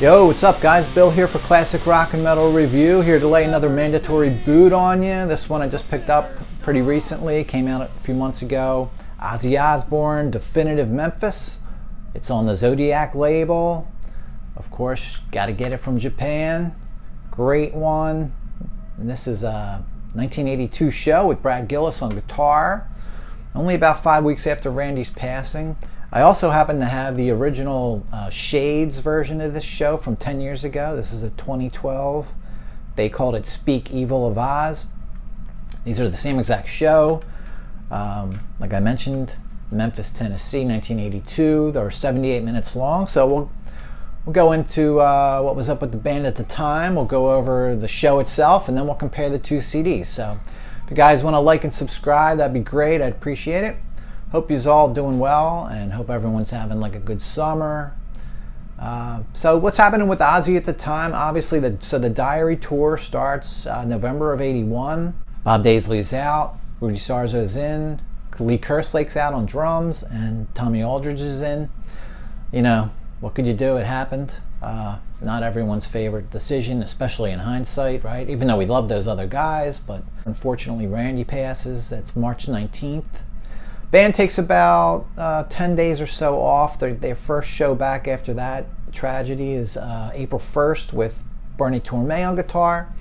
Yo, what's up guys? Bill here for Classic Rock and Metal Review, here to lay another mandatory boot on you. This one I just picked up pretty recently, came out a few months ago. Ozzy Osbourne, Definitive Memphis. It's on the Zodiac label. Of course, got to get it from Japan. Great one. And this is a 1982 show with Brad Gillis on guitar. Only about 5 weeks after Randy's passing. I also happen to have the original Shades version of this show from 10 years ago. This is a 2012. They called it Speak Evil of Oz. These are the same exact show. Like I mentioned, Memphis, Tennessee, 1982. They were 78 minutes long. So we'll go into what was up with the band at the time. We'll go over the show itself, and then we'll compare the two CDs. So if you guys want to like and subscribe, that'd be great. I'd appreciate it. Hope you's all doing well, and hope everyone's having like a good summer. So what's happening with Ozzy at the time? Obviously, the Diary tour starts November of '81. Bob Daisley's out, Rudy Sarzo's in, Lee Kerslake's out on drums, and Tommy Aldridge is in. You know, what could you do? It happened. Not everyone's favorite decision, especially in hindsight, right? Even though we love those other guys, but unfortunately Randy passes. That's March 19th. Band takes about 10 days or so off. Their first show back after that tragedy is April 1st with Bernie Torme on guitar.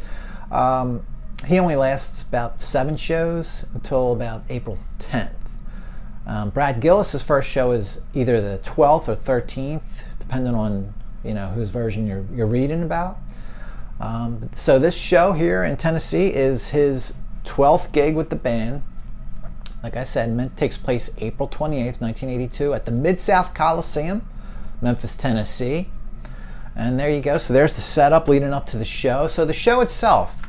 He only lasts about 7 shows until about April 10th. Brad Gillis' first show is either the 12th or 13th, depending on whose version you're reading about. So this show here in Tennessee is his 12th gig with the band. Like I said, takes place April 28th, 1982 at the Mid-South Coliseum, Memphis, Tennessee. And there you go. So there's the setup leading up to the show. So the show itself,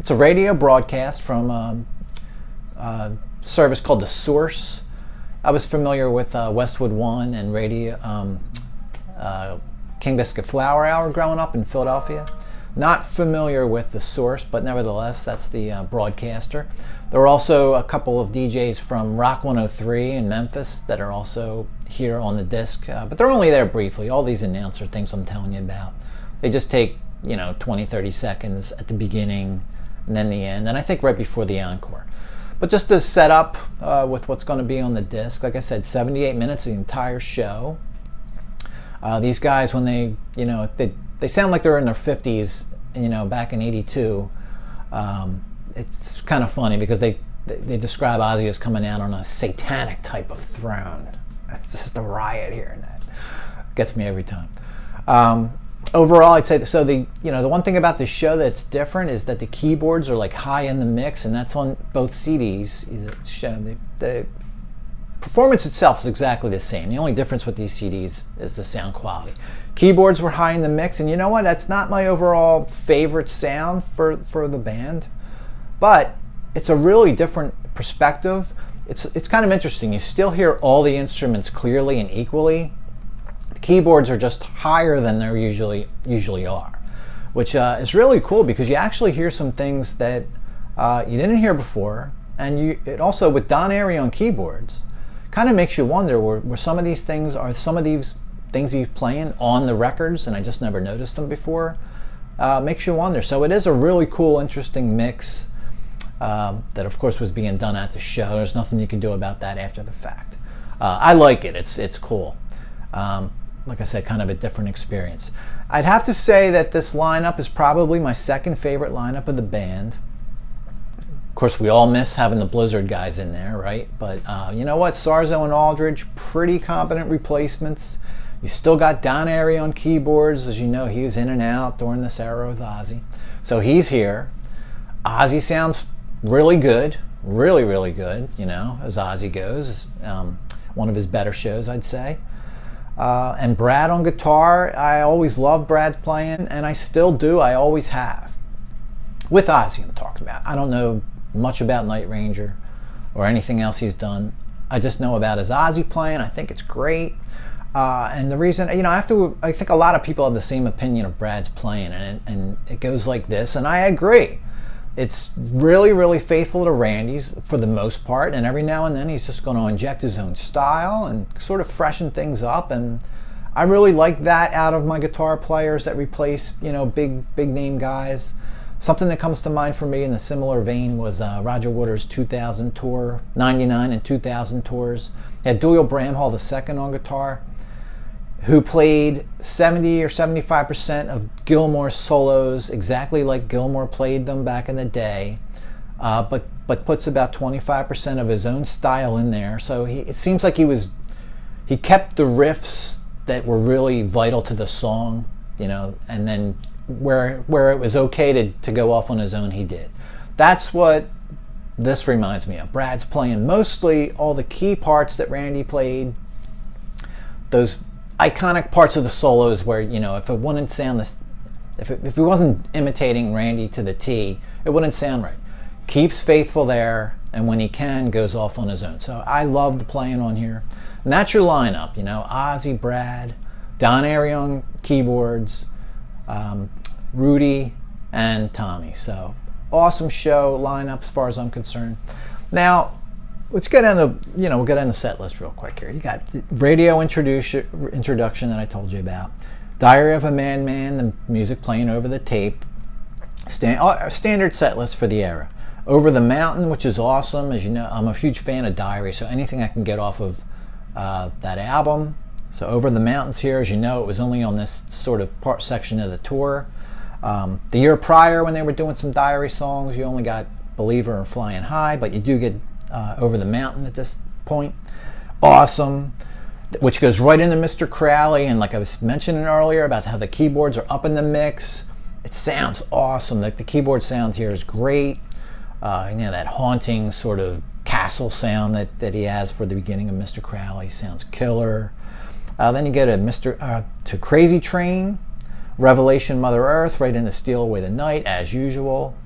it's a radio broadcast from a service called The Source. I was familiar with Westwood One and radio King Biscuit Flower Hour growing up in Philadelphia. Not familiar with The Source, but nevertheless, that's the broadcaster. There are also a couple of DJs from Rock 103 in Memphis that are also here on the disc, but they're only there briefly. All these announcer things I'm telling you about, they just take 20, 30 seconds at the beginning and then the end, and I think right before the encore. But just to set up with what's going to be on the disc, like I said, 78 minutes, the entire show. These guys, when they sound like they're in their 50s, back in '82. It's kind of funny because they describe Ozzy as coming out on a satanic type of throne. It's just a riot here, and that gets me every time. Overall, I'd say so. The one thing about this show that's different is that the keyboards are like high in the mix, and that's on both CDs. The performance itself is exactly the same. The only difference with these CDs is the sound quality. Keyboards were high in the mix, and you know what? That's not my overall favorite sound for the band, but it's a really different perspective. It's kind of interesting. You still hear all the instruments clearly and equally. The keyboards are just higher than they usually are, which is really cool because you actually hear some things that you didn't hear before, and it also with Don Airey on keyboards kind of makes you wonder were some of these things he's playing on the records, and I just never noticed them before. Makes you wonder. So it is a really cool, interesting mix that, of course, was being done at the show. There's nothing you can do about that after the fact. I like it. It's cool. Like I said, kind of a different experience. I'd have to say that this lineup is probably my second favorite lineup of the band. Of course, we all miss having the Blizzard guys in there, right? But you know what? Sarzo and Aldridge, pretty competent replacements. You still got Don Airey on keyboards. As you know, he was in and out during this era with Ozzy. So he's here. Ozzy sounds really good. Really, really good, as Ozzy goes. One of his better shows, I'd say. And Brad on guitar. I always loved Brad's playing, and I still do. I always have. With Ozzy, I'm talking about. I don't know much about Night Ranger or anything else he's done. I just know about his Ozzy playing. I think it's great. And the reason, I think a lot of people have the same opinion of Brad's playing, and it goes like this, and I agree. It's really, really faithful to Randy's for the most part, and every now and then he's just going to inject his own style and sort of freshen things up, and I really like that out of my guitar players that replace, you know, big name guys. Something that comes to mind for me in a similar vein was Roger Waters' 2000 tour, 99 and 2000 tours. He had Doyle Bramhall II on guitar, who played 70 or 75% of Gilmour's solos exactly like Gilmour played them back in the day, but puts about 25% of his own style in there. So it seems like he kept the riffs that were really vital to the song, you know, and then where it was okay to go off on his own, he did. That's what this reminds me of. Brad's playing mostly all the key parts that Randy played, those iconic parts of the solos where, you know, if it wouldn't sound this, if he wasn't imitating Randy to the T, it wouldn't sound right. Keeps faithful there, and when he can, goes off on his own. So I love the playing on here. And that's your lineup, you know, Ozzy, Brad, Don Airey on keyboards, Rudy, and Tommy. So awesome show lineup as far as I'm concerned. Now, let's get into, you know, we'll get into the Setlist real quick here. You got the radio introduction that I told you about, Diary of a Madman, the music playing over the tape, standard Setlist for the era. Over the Mountain, which is awesome. As you know, I'm a huge fan of Diary, so anything I can get off of that album. So Over the Mountains here, as you know, it was only on this sort of section of the tour. The year prior, when they were doing some Diary songs, you only got Believer and Flying High, but you do get Over the Mountain at this point. Awesome, which goes right into Mr. Crowley, and like I was mentioning earlier about how the keyboards are up in the mix. It sounds awesome. Like the keyboard sound here is great. You know, that haunting sort of castle sound that he has for the beginning of Mr. Crowley sounds killer. Then you get to Crazy Train, Revelation, Mother Earth, right into Steal Away the Night, as usual.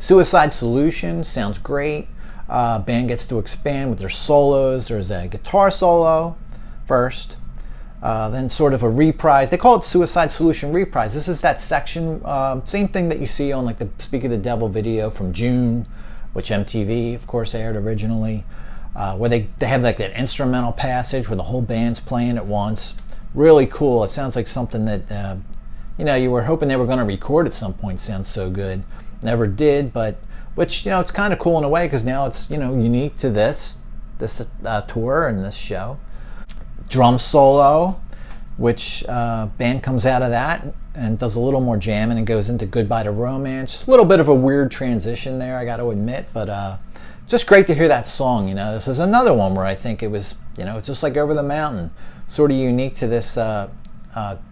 Suicide Solution sounds great. Band gets to expand with their solos. There's a guitar solo first, then sort of a reprise. They call it Suicide Solution Reprise. This is that section, same thing that you see on like the Speak of the Devil video from June, which MTV, of course, aired originally, where they have like that instrumental passage where the whole band's playing at once. Really cool. It sounds like something that, you know, you were hoping they were going to record at some point. Sounds so good. Never did, but which, you know, it's kind of cool in a way because now it's, you know, unique to this tour and this show. Drum solo, which band comes out of that and does a little more jamming and goes into Goodbye to Romance. A little bit of a weird transition there, I got to admit, but just great to hear that song. You know, this is another one where I think it was, you know, just like Over the Mountain, sort of unique to this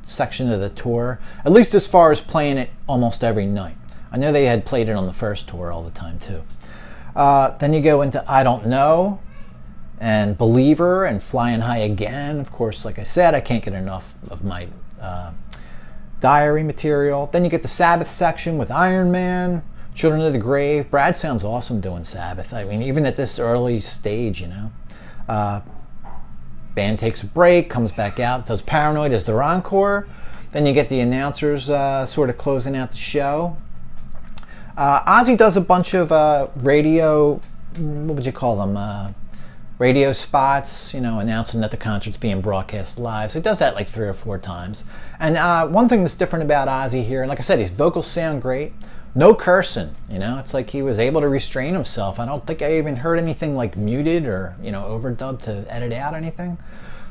section of the tour, at least as far as playing it almost every night. I know they had played it on the first tour all the time too. Then you go into I Don't Know, and Believer, and Flying High Again. Of course, like I said, I can't get enough of my Diary material. Then you get the Sabbath section with Iron Man, Children of the Grave. Brad sounds awesome doing Sabbath. I mean, even at this early stage, you know. Band takes a break, comes back out, does Paranoid as their encore. Then you get the announcers sort of closing out the show. Ozzy does a bunch of radio, what would you call them? Radio spots, you know, announcing that the concert's being broadcast live. So he does that like 3 or 4 times. And one thing that's different about Ozzy here, and like I said, his vocals sound great. No cursing, you know, it's like he was able to restrain himself. I don't think I even heard anything like muted or, you know, overdubbed to edit out anything.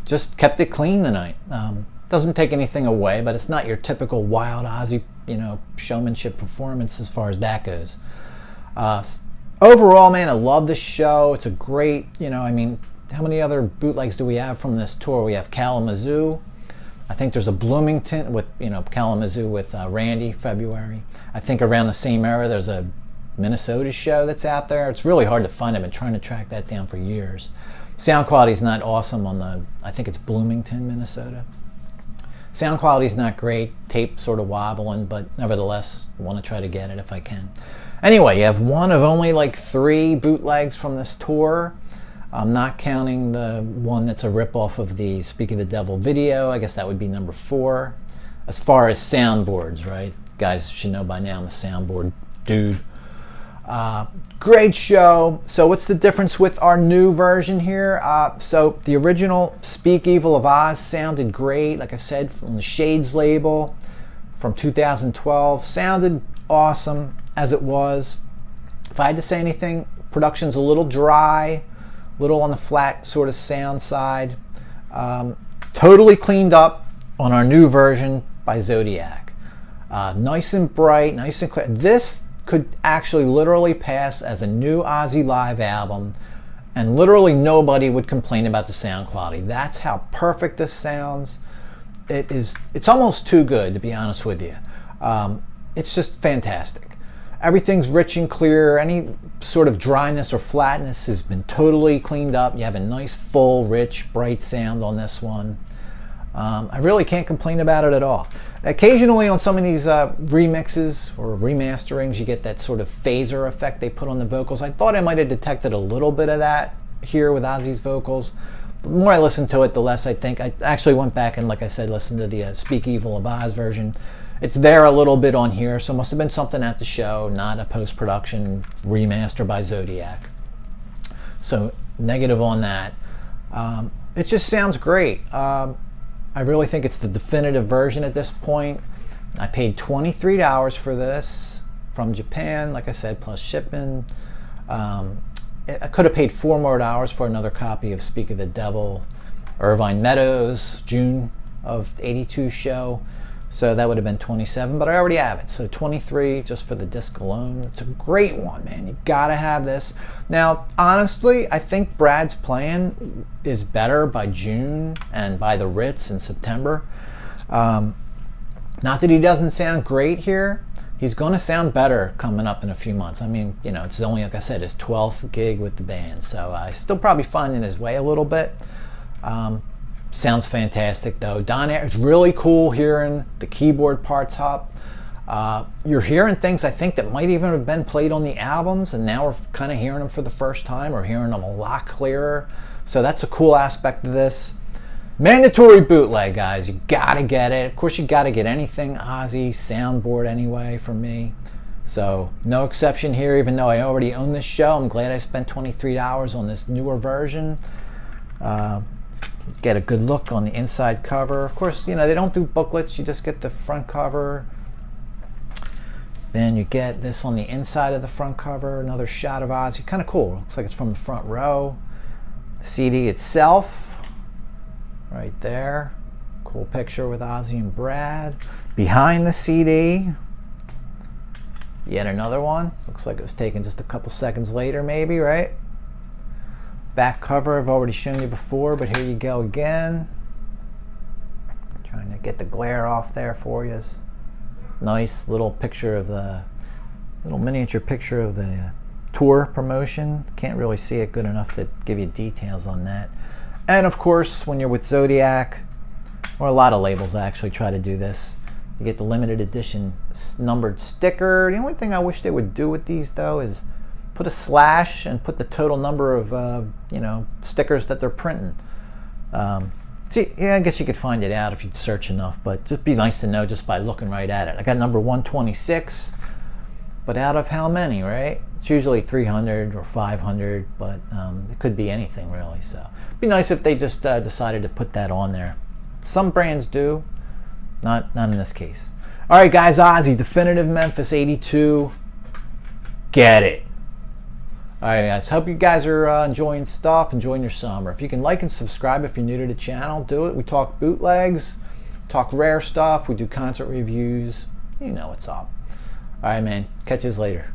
Just kept it clean tonight. Doesn't take anything away, but it's not your typical wild Ozzy, you know, showmanship performance as far as that goes. Overall, man, I love this show. It's a great, you know, I mean, how many other bootlegs do we have from this tour? We have Kalamazoo. I think there's a Bloomington with, you know, Kalamazoo with Randy, February. I think around the same era, there's a Minnesota show that's out there. It's really hard to find. I've been trying to track that down for years. Sound quality's not awesome on the, I think it's Bloomington, Minnesota. Sound quality's not great. Tape sort of wobbling, but nevertheless, I want to try to get it if I can. Anyway, you have one of only like 3 bootlegs from this tour. I'm not counting the one that's a ripoff of the Speak of the Devil video. I guess that would be number 4. As far as soundboards, right? Guys should know by now I'm a soundboard dude. Great show. So what's the difference with our new version here? So the original Speak Evil of Oz sounded great. Like I said, from the Shades label from 2012. Sounded awesome as it was. If I had to say anything, production's a little dry, a little on the flat sort of sound side. Totally cleaned up on our new version by Zodiac. Nice and bright, nice and clear. This could actually literally pass as a new Ozzy live album, and literally nobody would complain about the sound quality. That's how perfect this sounds. It's almost too good, to be honest with you. It's just fantastic. Everything's rich and clear. Any sort of dryness or flatness has been totally cleaned up. You have a nice, full, rich, bright sound on this one. I really can't complain about it at all. Occasionally on some of these remixes or remasterings, you get that sort of phaser effect they put on the vocals. I thought I might have detected a little bit of that here with Ozzy's vocals. The more I listen to it, the less I think. I actually went back and, like I said, listened to the Speak Evil of Oz version. It's there a little bit on here, so it must have been something at the show, not a post-production remaster by Zodiac. So negative on that. It just sounds great. I really think it's the definitive version at this point. I paid $23 for this from Japan, like I said, plus shipping. I could have paid $4 more for another copy of Speak of the Devil, Irvine Meadows, June of '82 show. So that would have been $27, but I already have it. So $23 just for the disc alone. It's a great one, man. You gotta have this. Now, honestly, I think Brad's playing is better by June and by the Ritz in September. Not that he doesn't sound great here. He's gonna sound better coming up in a few months. I mean, you know, it's only, like I said, his 12th gig with the band. So he's still probably finding his way a little bit. Sounds fantastic though. Don Air is really cool hearing the keyboard parts up. You're hearing things I think that might even have been played on the albums, and now we're kind of hearing them for the first time, or hearing them a lot clearer. So that's a cool aspect of this. Mandatory bootleg, guys. You gotta get it. Of course, you gotta get anything Ozzy soundboard anyway from me. So no exception here, even though I already own this show. I'm glad I spent $23 on this newer version. Get a good look on the inside cover. Of course, you know, they don't do booklets. You just get the front cover. Then you get this on the inside of the front cover. Another shot of Ozzy. Kind of cool. Looks like it's from the front row. The CD itself, right there. Cool picture with Ozzy and Brad. Behind the CD, yet another one. Looks like it was taken just a couple seconds later, maybe, right? Back cover I've already shown you before, but here you go again. Trying to get the glare off there for you. Nice little picture of the, little miniature picture of the tour promotion. Can't really see it good enough to give you details on that. And of course, when you're with Zodiac, or a lot of labels actually try to do this, you get the limited edition numbered sticker. The only thing I wish they would do with these though is put a slash and put the total number of you know, stickers that they're printing. See, yeah, I guess you could find it out if you search enough, but just be nice to know just by looking right at it. I got number 126, but out of how many, right? It's usually 300 or 500, but it could be anything really. So it'd be nice if they just decided to put that on there. Some brands do, not in this case. All right, guys, Ozzy, Definitive Memphis '82. Get it. All right, guys, hope you guys are enjoying stuff, enjoying your summer. If you can like and subscribe if you're new to the channel, do it. We talk bootlegs, talk rare stuff, we do concert reviews. You know what's up. All right, man, catch you later.